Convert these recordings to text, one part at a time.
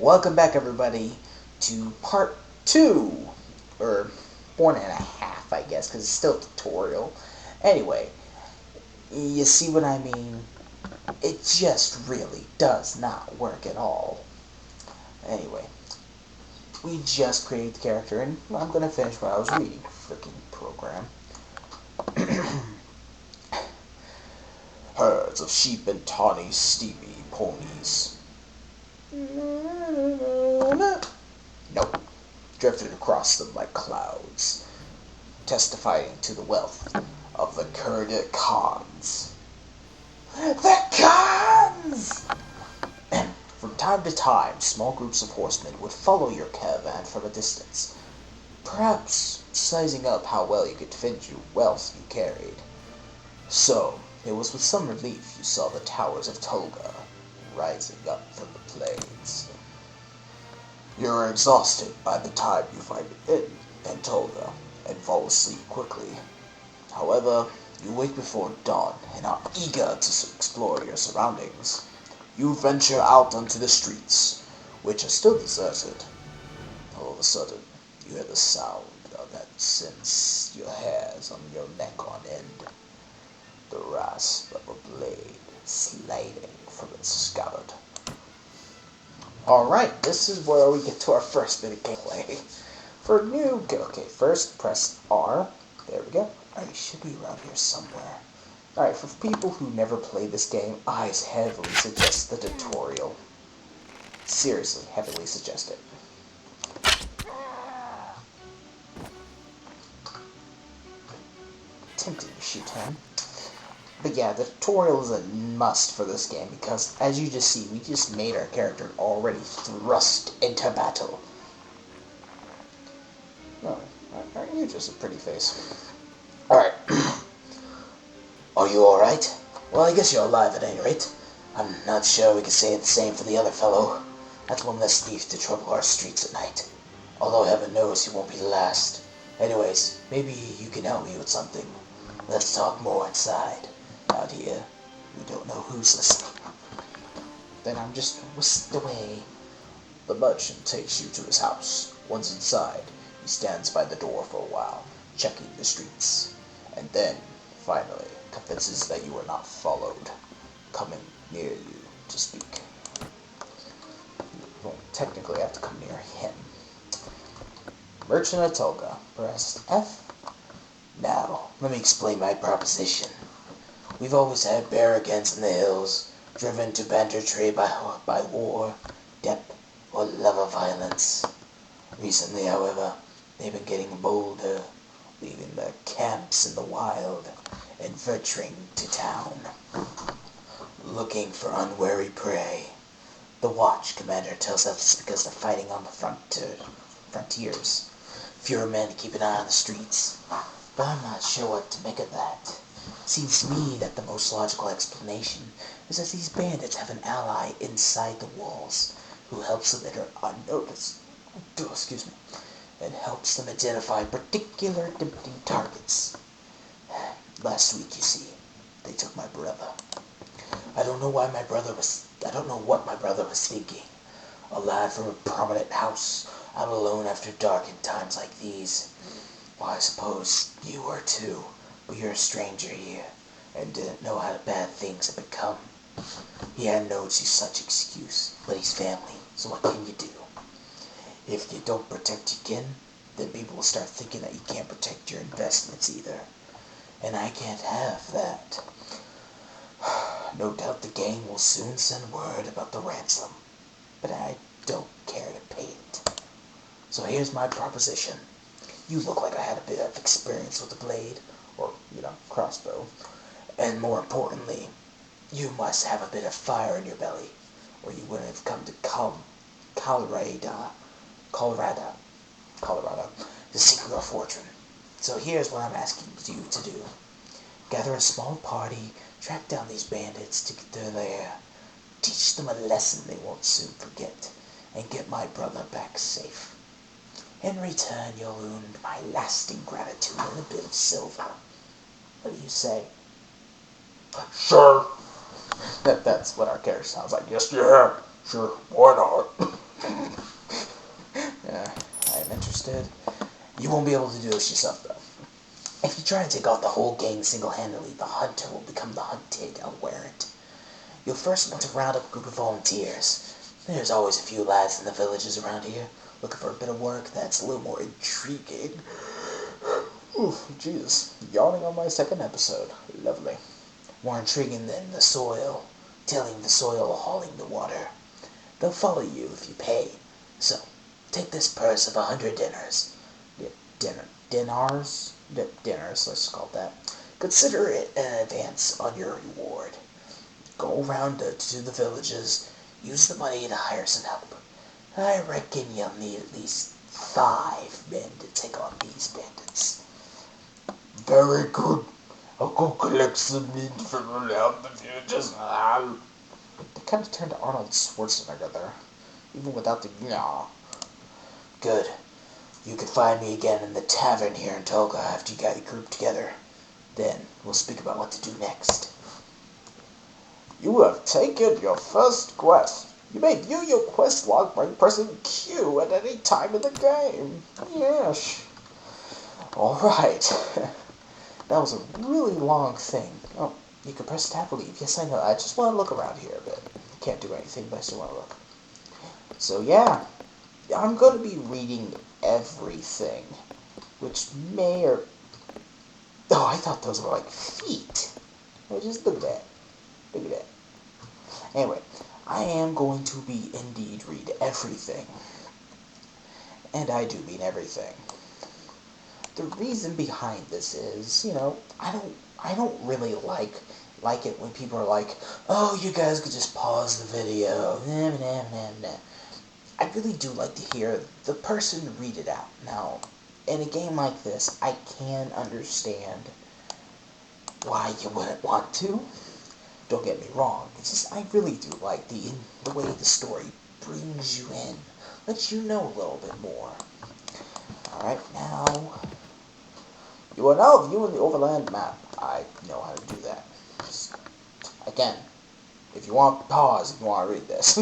Welcome back, everybody, to part 2, or 1.5, I guess, because it's still a tutorial. Anyway, you see what I mean? It just really does not work at all. Anyway, we just created the character, and I'm going to finish what I was reading. Freaking program. Herds of sheep and tawny, steamy ponies. Nope. Drifted across them like clouds, testifying to the wealth of the Kurdic Khans. The Khans! From time to time, small groups of horsemen would follow your caravan from a distance, perhaps sizing up how well you could defend your wealth you carried. So, it was with some relief you saw the towers of Tolga rising up from the plains. You are exhausted by the time you find it in Tolga and fall asleep quickly. However, you wake before dawn and are eager to explore your surroundings. You venture out onto the streets, which are still deserted. All of a sudden, you hear the sound of that sends your hairs on your neck on end. The rasp of a blade sliding from its scabbard. Alright, this is where we get to our first bit of gameplay. For new, okay, first press R. There we go. Alright, should be around here somewhere. Alright, for people who never played this game, I heavily suggest the tutorial. Seriously, heavily suggest it. Tempting to shoot him. But yeah, the tutorial is a must for this game because, as you just see, we just made our character already thrust into battle. No, aren't you just a pretty face? Alright. Are you alright? Well, I guess you're alive at any rate. I'm not sure we can say the same for the other fellow. That's one less thief to trouble our streets at night. Although heaven knows he won't be the last. Anyways, maybe you can help me with something. Let's talk more inside. Out here, we don't know who's listening. Then I'm just whisked away. The merchant takes you to his house. Once inside, he stands by the door for a while, checking the streets, and then, finally, convinces that you are not followed, coming near you to speak. Well, technically, I have to come near him. Merchant of Tolga, press F. Now, let me explain my proposition. We've always had barricades in the hills, driven to banditry by war, debt, or love of violence. Recently, however, they've been getting bolder, leaving their camps in the wild and venturing to town, looking for unwary prey. The watch commander tells us it's because they're fighting on the frontiers. Fewer men to keep an eye on the streets, but I'm not sure what to make of that. Seems to me that the most logical explanation is that these bandits have an ally inside the walls who helps them enter unnoticed, and helps them identify particular tempting targets. Last week, you see, they took my brother. I don't know what my brother was thinking. A lad from a prominent house, out alone after dark in times like these. Well, I suppose you were too. But you're a stranger here, and didn't know how bad things had become. He had no such excuse, but he's family, so what can you do? If you don't protect your kin, then people will start thinking that you can't protect your investments either. And I can't have that. No doubt the gang will soon send word about the ransom, but I don't care to pay it. So here's my proposition. You look like I had a bit of experience with the blade, or, crossbow. And more importantly, you must have a bit of fire in your belly, or you wouldn't have come to Colorado, to seek your fortune. So here's what I'm asking you to do. Gather a small party, track down these bandits to their lair, teach them a lesson they won't soon forget, and get my brother back safe. In return, you'll earn my lasting gratitude and a bit of silver. What do you say? Sure. That's what our character sounds like. Yes, yeah. Sure. Why not? I'm interested. You won't be able to do this yourself, though. If you try to take out the whole gang single-handedly, the hunter will become the hunted, unaware it. You'll first want to round up a group of volunteers. There's always a few lads in the villages around here looking for a bit of work that's a little more intriguing. Oof, Jesus. Yawning on my second episode. Lovely. More intriguing than the soil. Tilling the soil, hauling the water. They'll follow you if you pay. So, take this purse of 100 dinners. Dinars, let's call it that. Consider it an advance on your reward. Go around to the villages. Use the money to hire some help. I reckon you'll need at least 5 men to take on these bandits. Very good. I'll go collect some meat from around the villages. They kind of turned to Arnold Schwarzenegger there, even without the yaw. Good. You can find me again in the tavern here in Tolga after you got your group together. Then we'll speak about what to do next. You have taken your first quest. You may view your quest log by pressing Q at any time in the game. Yes. Alright. That was a really long thing. Oh, you can press tab to leave. Yes, I know. I just want to look around here a bit. Can't do anything, but I still want to look. So, yeah. I'm going to be reading everything. Which may or... Oh, I thought those were like feet. Oh, just look at that. Look at that. Anyway, I am going to be indeed read everything. And I do mean everything. The reason behind this is, I don't really like it when people are like, oh, you guys could just pause the video. Nah, nah, nah, nah. I really do like to hear the person read it out. Now, in a game like this, I can understand why you wouldn't want to. Don't get me wrong. It's just I really do like the way the story brings you in, lets you know a little bit more. Alright, now you are now viewing the overland map. I know how to do that. Just, again, if you want pause, if you want to read this.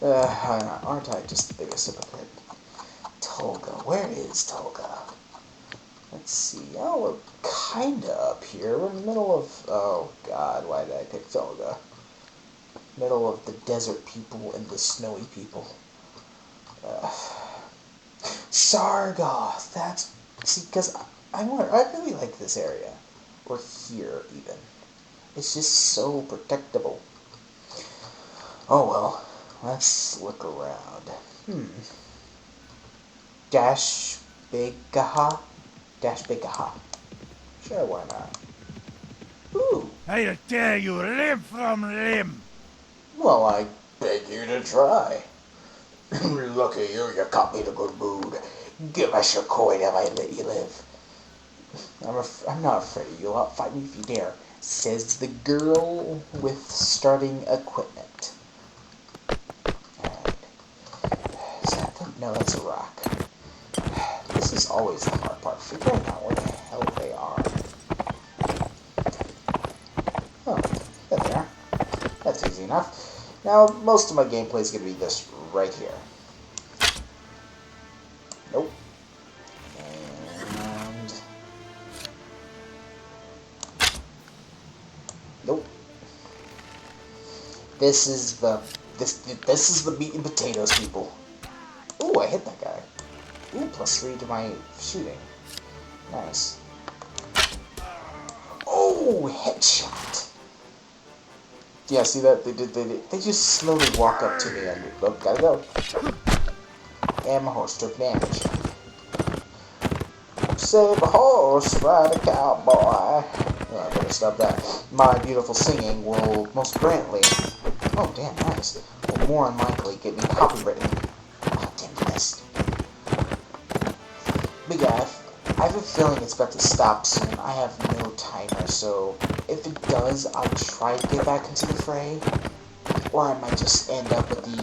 Aren't I just the biggest hypocrite? Tolga, where is Tolga? Let's see. Oh, we're kinda up here. We're in the middle of... Oh, God, why did I pick Tolga? Middle of the desert people and the snowy people. Sargoth. That's... See, because I really like this area. Or here, even. It's just so protectable. Oh, well. Let's look around. Dash Bigaha? Dash Bigaha. Sure, why not? Ooh. I dare you, limb from limb. Well, I beg you to try. Look at you, you caught me in a good mood. Give us your coin and I let you live. I'm not afraid of you. I'll fight me if you dare, says the girl with starting equipment. Alright. Is that the... No, that's a rock. This is always the hard part, figuring out where the hell they are. Oh, there they are. That's easy enough. Now, most of my gameplay is going to be this right here. Nope. And... Nope. This is the meat and potatoes, people. Ooh, I hit that guy. Ooh, +3 to my shooting. Nice. Oh, headshot. Yeah, see that? They just slowly walk up to me and look, gotta go. And my horse took damage. Save a horse, ride a cowboy. Oh, I better stop that. My beautiful singing will most grandly... Oh, damn, nice. Will more than likely get me copyrighted. Oh, damn, missed. Big F. I have a feeling it's about to stop soon. I have no timer, so if it does, I'll try to get back into the fray. Or I might just end up with the